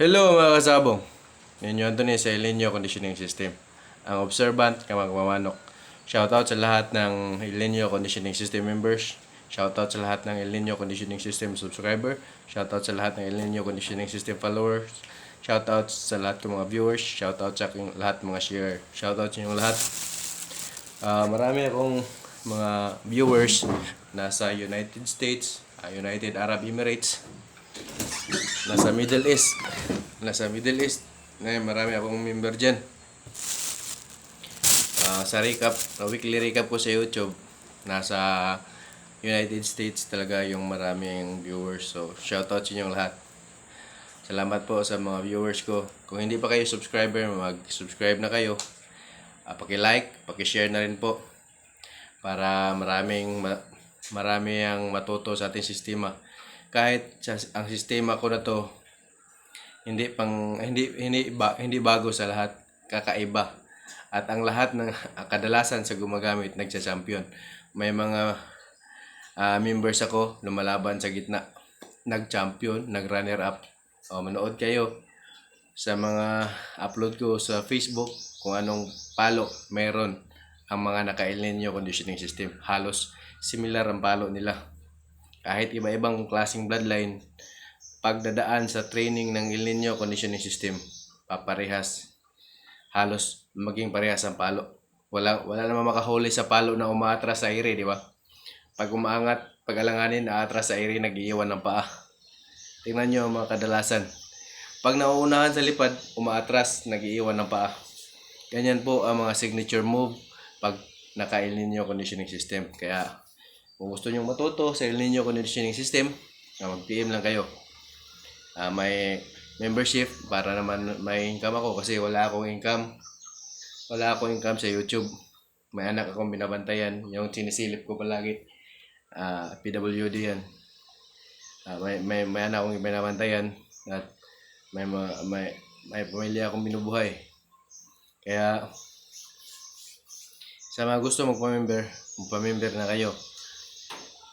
Hello mga kasabong. Ninyo Anthony sa El Nino Conditioning System. Ang observant kamagmamanok. Shoutout sa lahat ng El Nino Conditioning System members. Shoutout sa lahat ng El Nino Conditioning System subscriber. Shoutout sa lahat ng El Nino Conditioning System followers. Shoutout sa lahat ng mga viewers. Shoutout sa aking lahat ng mga share. Shoutout sa inyong lahat. Marami akong mga viewers nasa United States, United Arab Emirates, nasa Middle East. Ngayon, marami akong member dyan. Sa recap, weekly recap ko sa YouTube, nasa United States talaga yung maraming viewers. So, shoutout sa inyong lahat. Salamat po sa mga viewers ko. Kung hindi pa kayo subscriber, mag-subscribe na kayo. Paki-like, paki-share na rin po. Para marami ang matuto sa ating sistema. Kahit ang sistema ko na to hindi bago sa lahat, kakaiba. At ang lahat ng kadalasan sa gumagamit nagsa-champion. May mga members ako lumalaban sa gitna, nag-champion, nag-runner up. Manood kayo sa mga upload ko sa Facebook kung anong palo meron ang mga naka-El Nino Conditioning System. Halos similar ang palo nila. Kahit iba-ibang klaseng bloodline, pagdadaan sa training ng El Nino Conditioning System, paparehas. Halos maging parehas ang palo. Wala namang makahuli sa palo na umaatras sa ere, di ba? Pag umaangat, pag alanganin, aatras sa ere, nag-iiwan ng paa. Tingnan nyo ang mga kadalasan. Pag nauunahan sa lipad, umaatras, nag-iiwan ng paa. Ganyan po ang mga signature move pag naka-El Nino Conditioning System. Kaya, kung gusto nyo matuto sa El Nino Conditioning System, mag-PM lang kayo. May membership para naman may income ako kasi wala akong income sa YouTube. May anak akong binabantayan, yung sinisilip ko palagi. PWD yan. May anak akong binabantayan at may pamilya akong binubuhay. Kaya sa mga gusto magpamember na kayo.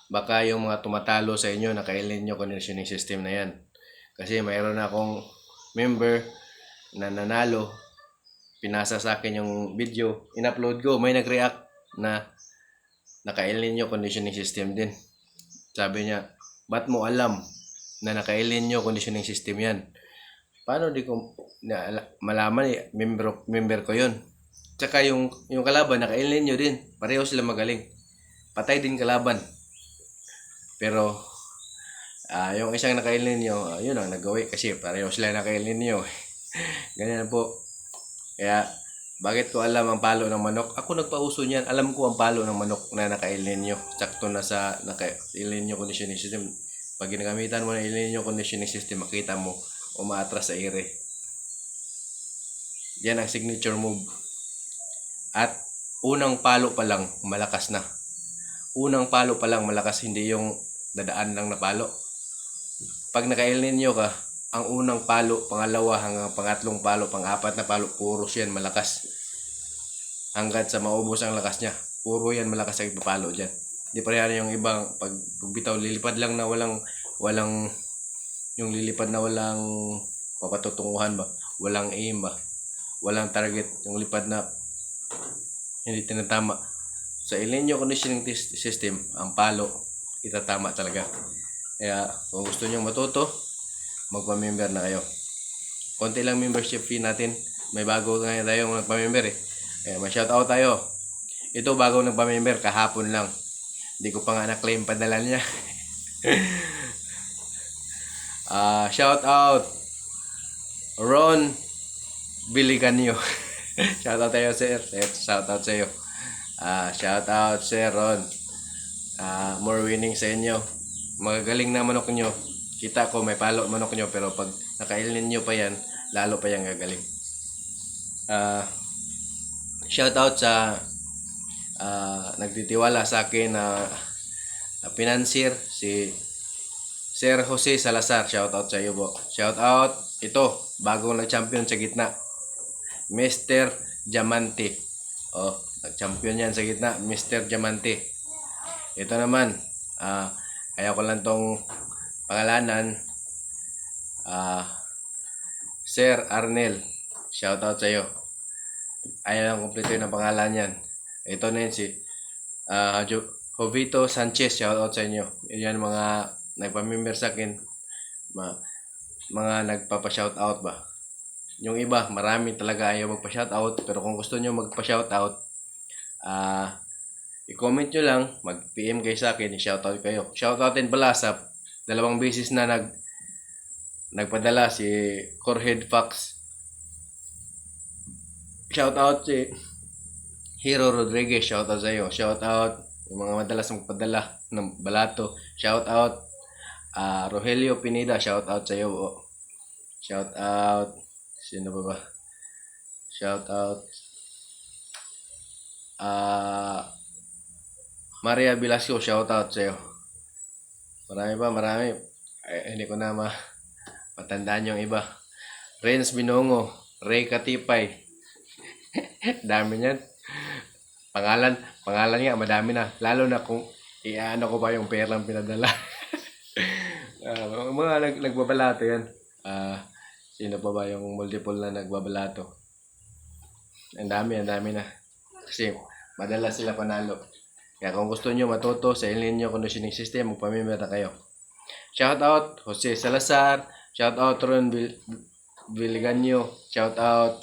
Baka yung mga tumatalo sa inyo naka-El Nino Conditioning System na yan. Kasi mayroon akong member na nanalo, pinasa sa akin yung video, in-upload ko, may nag-react na naka-El Nino Conditioning System din. Sabi niya, ba't mo alam na naka-El Nino Conditioning System yan? Paano di ko malaman member ko yun? Tsaka yung kalaban naka-El Nino din, pareho sila magaling. Patay din kalaban. Pero yung isang naka-El Nino, yun ang nagawi kasi pareho sila naka-El Nino. Ganyan po. Kaya, bakit ko alam ang palo ng manok? Ako nagpauso niyan. Alam ko ang palo ng manok na naka-El Nino. Sakto na sa naka-El Nino Conditioning System. Pag ginagamitan mo ng El Nino Conditioning System, makita mo umaatras sa ere. Yan ang signature move. At unang palo pa lang, malakas na. Unang palo pa lang, malakas. Hindi yung dadaan lang na palo. Pag naka-El Nino ka, ang unang palo, pangalawa hanggang pangatlong palo, pang-apat na palo, puro yan malakas. Hanggat sa maubos ang lakas niya, puro yan malakas ang ipapalo dyan. Di pareha yung ibang pag bitaw lilipad lang na walang yung lilipad na walang papatutunguhan ba, walang aim ba, walang target, yung lipad na hindi tinatama. Sa El Nino Conditioning System, ang palo itatama talaga. Kaya kung gusto niyo matuto, magpa-member na kayo. Konti lang membership fee natin. May bago ngayon tayong nagpa-member eh. Kaya ma-shoutout tayo. Ito bago nagpa-member, kahapon lang. Hindi ko pa nga na-claim padala niya. Shoutout Ron Biliganyo. Shoutout tayo sir. Shoutout sa iyo. Shoutout sir Ron. More winning sa inyo. Magagaling na manok nyo. Kita ko may palo manok nyo, pero pag naka-El Nino pa yan, lalo pa yan gagaling. Shoutout sa nagtitiwala sa akin na financier, si Sir Jose Salazar. Shoutout sa iyo po. Shoutout, ito, bagong nag-champion sa gitna. Mr. Diamante. Nag-champion yan sa gitna, Mr. Diamante. Ito naman, kaya ko lang tong pangalanan, Sir Arnel, shoutout sa iyo. Ayaw lang kumpleto yun ang pangalan yan. Ito na yun si Jovito Sanchez, shoutout sa inyo. Yan mga nagpa-member sa akin. Mga nagpapa-shoutout ba. Yung iba, marami talaga ayaw magpa-shoutout. Pero kung gusto nyo magpa-shoutout, i-comment nyo lang, mag-PM kayo sa akin, i-shoutout kayo. Shoutoutin pala sa 2 beses na nagpadala si Corhead Fox. Shoutout si Hero Rodriguez, shoutout sa iyo. Shoutout yung mga madalas magpadala ng balato. Shoutout Rogelio Pineda, shoutout sa iyo. Shoutout sino ba? Shoutout Maria Velasco, shoutout sa iyo. Marami. Hindi ko na matandaan yung iba. Renz Binongo, Ray Katipay. Dami niyan. Pangalan nga, madami na. Lalo na kung iano ko pa yung perang pinadala. Mga nagbabalato yan. Sino pa ba yung multiple na nagbabalato? Ang dami na. Kasi madalas sila panalo. Kaya kung gusto nyo matuto sa El Nino Conditioning System, magpamimera kayo. Shoutout Jose Salazar. Shoutout Ron Vilganyo. Shoutout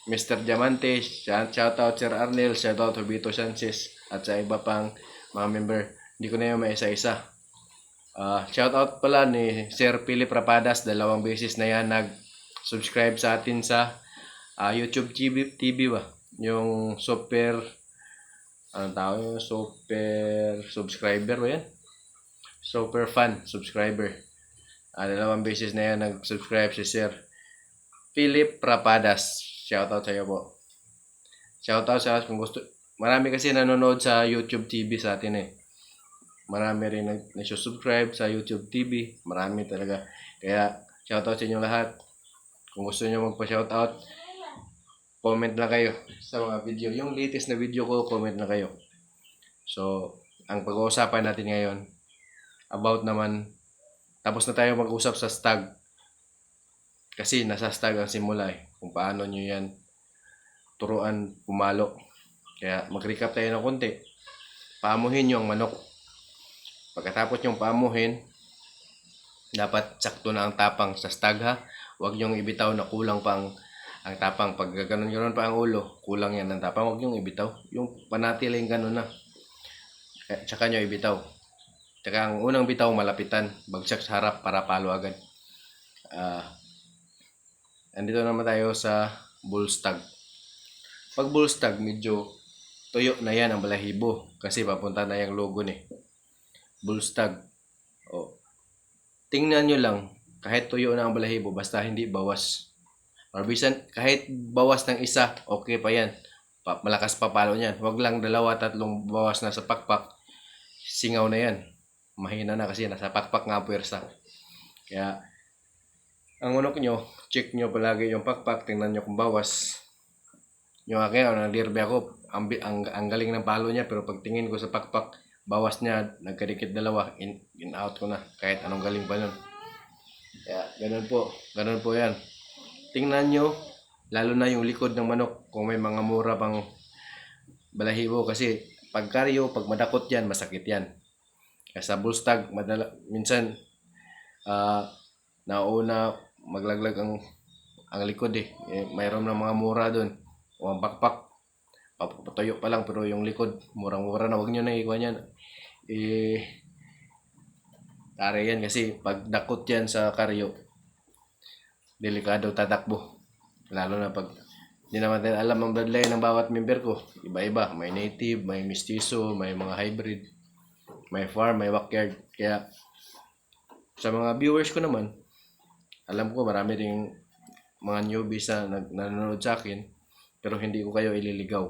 Mr. Diamante. Shoutout Sir Arnel. Shoutout Roberto Sanchez. At sa iba pang mga member. Hindi ko na yung maisa-isa. Shoutout pala ni Sir Philip Rapadas. 2 beses na yan nag-subscribe sa atin sa YouTube TV ba? Yung super super subscriber ba yan? Super fan subscriber. 2 beses na yan nag-subscribe si Sir Philip Rapadas. Shoutout sa iyo po. Shoutout sa kung gusto. Marami kasi nanonood sa YouTube TV sa atin eh. Marami rin nag-subscribe sa YouTube TV. Marami talaga. Kaya shoutout sa inyo lahat. Kung gusto niyo magpa-shoutout, comment na kayo sa mga video. Yung latest na video ko, comment na kayo. So, ang pag-uusapan natin ngayon, about naman, tapos na tayo mag-usap sa stag. Kasi nasa stag ang simula eh. Kung paano nyo yan turuan pumalo. Kaya mag-recap tayo ng konti. Paamuhin nyo ang manok. Pagkatapos nyong paamuhin, dapat sakto na ang tapang sa stag ha. Huwag nyong ibitaw na kulang pa ang tapang. Pag gano'n pa ang ulo, kulang yan ang tapang. Huwag nyong ibitaw. Yung panatiling gano'n na. Tsaka nyo ibitaw. Tsaka ang unang bitaw malapitan. Bagsak sa harap para palo agad. Andito naman tayo sa bull stag. Pag bull stag, medyo tuyo na yan ang balahibo. Kasi papunta na yung logo ni. Bull stag. Tingnan nyo lang. Kahit tuyo na ang balahibo, basta hindi bawas. Or bisan, kahit bawas ng isa, okay pa yan. Malakas pa palo niyan. Huwag lang 2-3 bawas na sa pakpak. Singaw na yan. Mahina na kasi nasa pakpak nga puwersa. Kaya, ang unok nyo, check nyo palagi yung pakpak. Tingnan nyo kung bawas. Yung akin, nag-derby ako. Ang galing ng palo niya. Pero pag tingin ko sa pakpak, bawas niya, nagkadikit 2. In out ko na. Kahit anong galing pa nun. Kaya, ganun po yan. Tingnan nyo, lalo na yung likod ng manok. Kung may mga mura pang balahibo. Kasi, pag karyo, pag madakot yan, masakit yan. Kaya sa bull stag, minsan, nauna maglaglag ang likod eh. Mayroon ng mga mura doon. O ang pakpak, papatuyo pa lang pero yung likod, murang-mura na. Huwag nyo na ikuha yan. Tari yan kasi pag dakot yan sa karyo, delikado tatakbo. Lalo na pag hindi naman tayo alam ang bloodline ng bawat member ko. Iba-iba. May native, may mestizo, may mga hybrid, may farm, may backyard. Kaya sa mga viewers ko naman, alam ko marami ring mga newbies na nanonood sa akin, pero hindi ko kayo ililigaw.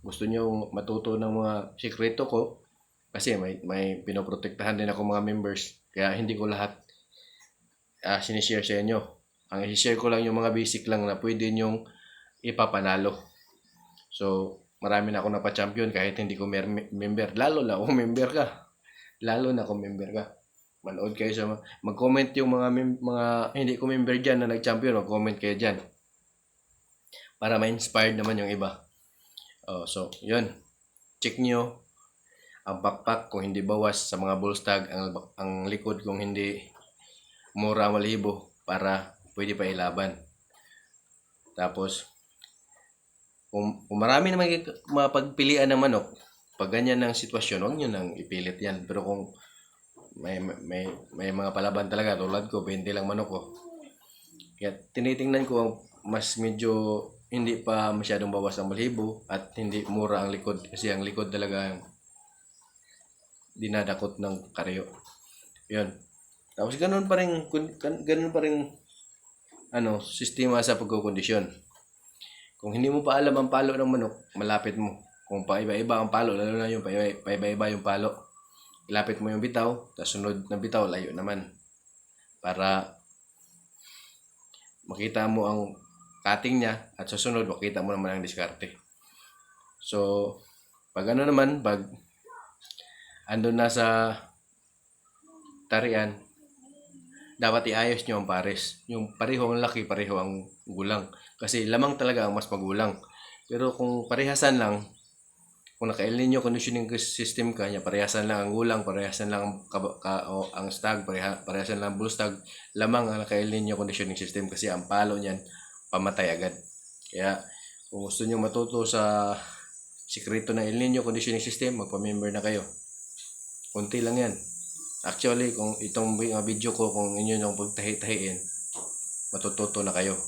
Gusto nyo matuto ng mga sikreto ko, kasi may pinoprotektahan din ako mga members, kaya hindi ko lahat sinishare sa inyo. Ang i-share ko lang yung mga basic lang na pwede nyong ipapanalo. So, marami na ako napa-champion kahit hindi ko member. Lalo na kung member ka. Manood kayo sa mag-comment yung mga hindi ko member diyan na nag-champion, mag-comment kayo diyan para ma-inspired naman yung iba. Oh, so, 'yun. Check nyo ang backpack kung hindi bawas sa mga bullstag, ang likod kung hindi mura ang balahibo para pwede pa ilaban. Tapos, kung marami naman mapagpilian ng manok, pag ganyan ng sitwasyon, huwag nyo nang ipilit yan. Pero kung may mga palaban talaga, tulad ko, 20 lang manok ko. Kaya tinitingnan ko ang mas medyo hindi pa masyadong bawas ang balahibo at hindi mura ang likod. Kasi ang likod talaga dinadakot ng karyo. Yun. Tapos ganun pa rin sistema sa pagkukondisyon. Kung hindi mo pa alam ang palo ng manok, malapit mo. Kung paiba-iba ang palo, lalo na yung paiba-iba yung palo, ilapit mo yung bitaw, tapos sunod na bitaw, layo naman. Para makita mo ang cutting niya at susunod, makita mo naman ang diskarte. So, pag ano naman, pag andun na sa tarian, dapat iayos nyo ang pares. Yung pareho ang laki, pareho ang gulang. Kasi lamang talaga ang mas magulang. Pero kung parehasan lang, kung naka-El Nino conditioning system ka niya, parehasan lang ang gulang, parehasan lang ang stag, parehasan lang ang bull stag, lamang ang naka-El Nino conditioning system kasi ang palo niyan, pamatay agad. Kaya, kung gusto nyo matuto sa sikreto ng El Nino conditioning system, magpa-member na kayo. Kunti lang yan. Actually, kung itong video ko, kung inyo nang pagtahi-tahiin, matututo na kayo.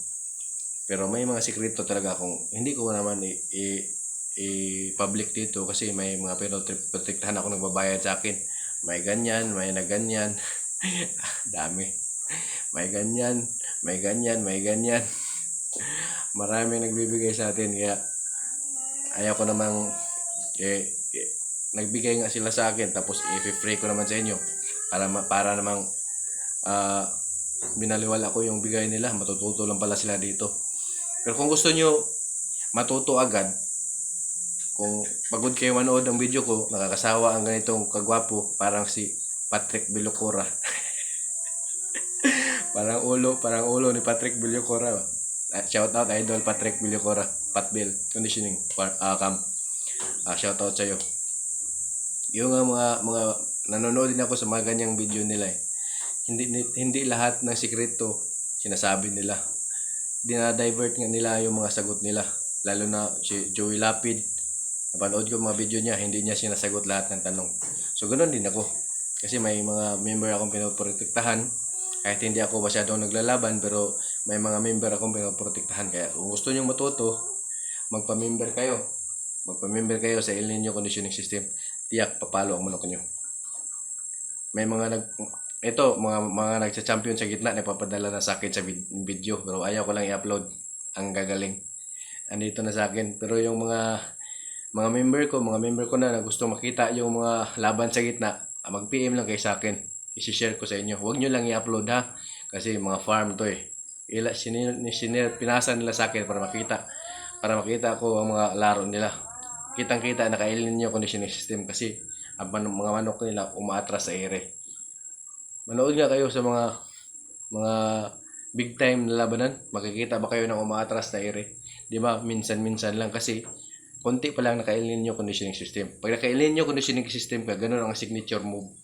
Pero may mga sikreto talaga kung hindi ko naman i-public dito kasi may mga pinoprotektahan ako nagbabayad sa akin. May ganyan, may naganyan. Dami. May ganyan, may ganyan, may ganyan. Maraming nagbibigay sa atin kaya ayaw ko namang nagbigay nga sila sa akin tapos i-free ko naman sa inyo para namang binaliwala ko yung bigay nila, matututo lang pala sila dito. Pero kung gusto nyo matuto agad, kung pagod kayo manood ng video ko, nakakasawa ang ganitong kagwapo, parang si Patrick Villocora. parang ulo ni Patrick Villocora. Shout out idol Patrick Villocora, Patbill Conditioning Camp. Shout out sa iyo. Yung mga nanonood din ako sa mga ganyang video nila eh. Hindi lahat ng sikreto sinasabi nila. Dinadivert nga nila yung mga sagot nila. Lalo na si Joey Lapid. Napanood ko mga video niya, hindi niya sinasagot lahat ng tanong. So ganoon din ako. Kasi may mga member akong pinoprotektahan. Kahit hindi ako masyadong naglalaban, pero may mga member akong pinoprotektahan. Kaya kung gusto niyo matuto, magpa-member kayo. Magpa-member kayo sa El Nino Conditioning System. Tiyak papalo ang manok niyo. May mga mga nagcha-champion sa gitna na papadala na sa akin sa video, pero ayaw ko lang i-upload. Ang gagaling. Andito na sa akin. Pero yung mga member ko na gusto makita yung mga laban sa gitna, mag-PM lang kayo sa akin. I-share ko sa inyo. Huwag nyo lang i-upload ha. Kasi mga farm to eh. Pinasa nila sa akin para makita ko ang mga laro nila. Kitang-kita naka-El Nino conditioning system kasi ang mga manok nila umaatras sa ere. Manood nga kayo sa mga big time na labanan. Makikita ba kayo ng umaatras na ere? Di ba? Minsan-minsan lang kasi konti pa lang naka-El Nino conditioning system. Pag naka-El Nino conditioning system ka, ganun ang signature move.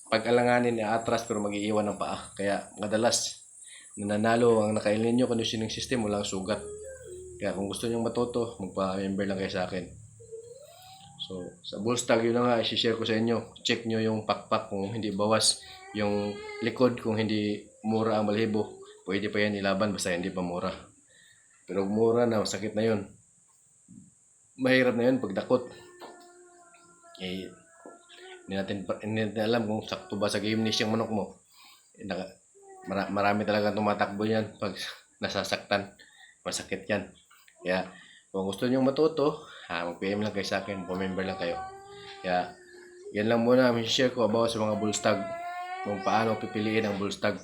Pag alanganin atras pero mag-iiwan ng paa. Kaya madalas nananalo ang naka-El Nino conditioning system, walang sugat. Kaya kung gusto niyo matuto, magpa-member lang kayo sa akin. So, sa bullstag yun na nga, i-share ko sa inyo. Check nyo yung pakpak kung hindi bawas. Yung likod kung hindi mura ang balahibo. Pwede pa yan ilaban basta hindi pa mura. Pero mura na, sakit na yun. Mahirap na yun pag dakot. Hindi natin alam kung sakto ba sa game niche yung manok mo. Marami talaga tumatakbo yan pag nasasaktan. Masakit yan. Kaya kung gusto nyo matuto, mag-PM lang kayo sa akin, member lang kayo. Kaya yan lang muna ang share ko about sa mga bullstag, kung paano pipiliin ang bullstag.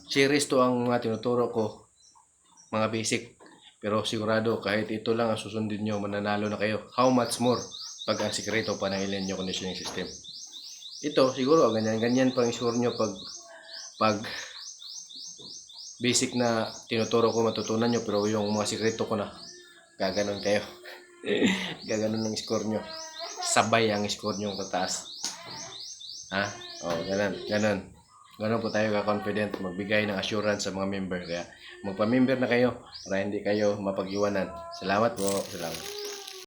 Series to ang mga tinuturo ko, mga basic. Pero sigurado kahit ito lang ang susundin nyo, mananalo na kayo. How much more pag ang sikreto pa ng El Nino conditioning system. ito siguro ganyan pang score nyo pag basic na tinuturo ko matutunan nyo, pero yung mga sikreto ko na gaganon kayo. Gaganon ang score nyo. Sabay ang score nyo tataas. Ha? Oh, ganon. Ganon po tayo ka-confident magbigay ng assurance sa mga member. Kaya magpa-member na kayo para hindi kayo mapag-iwanan. Salamat po. Salamat.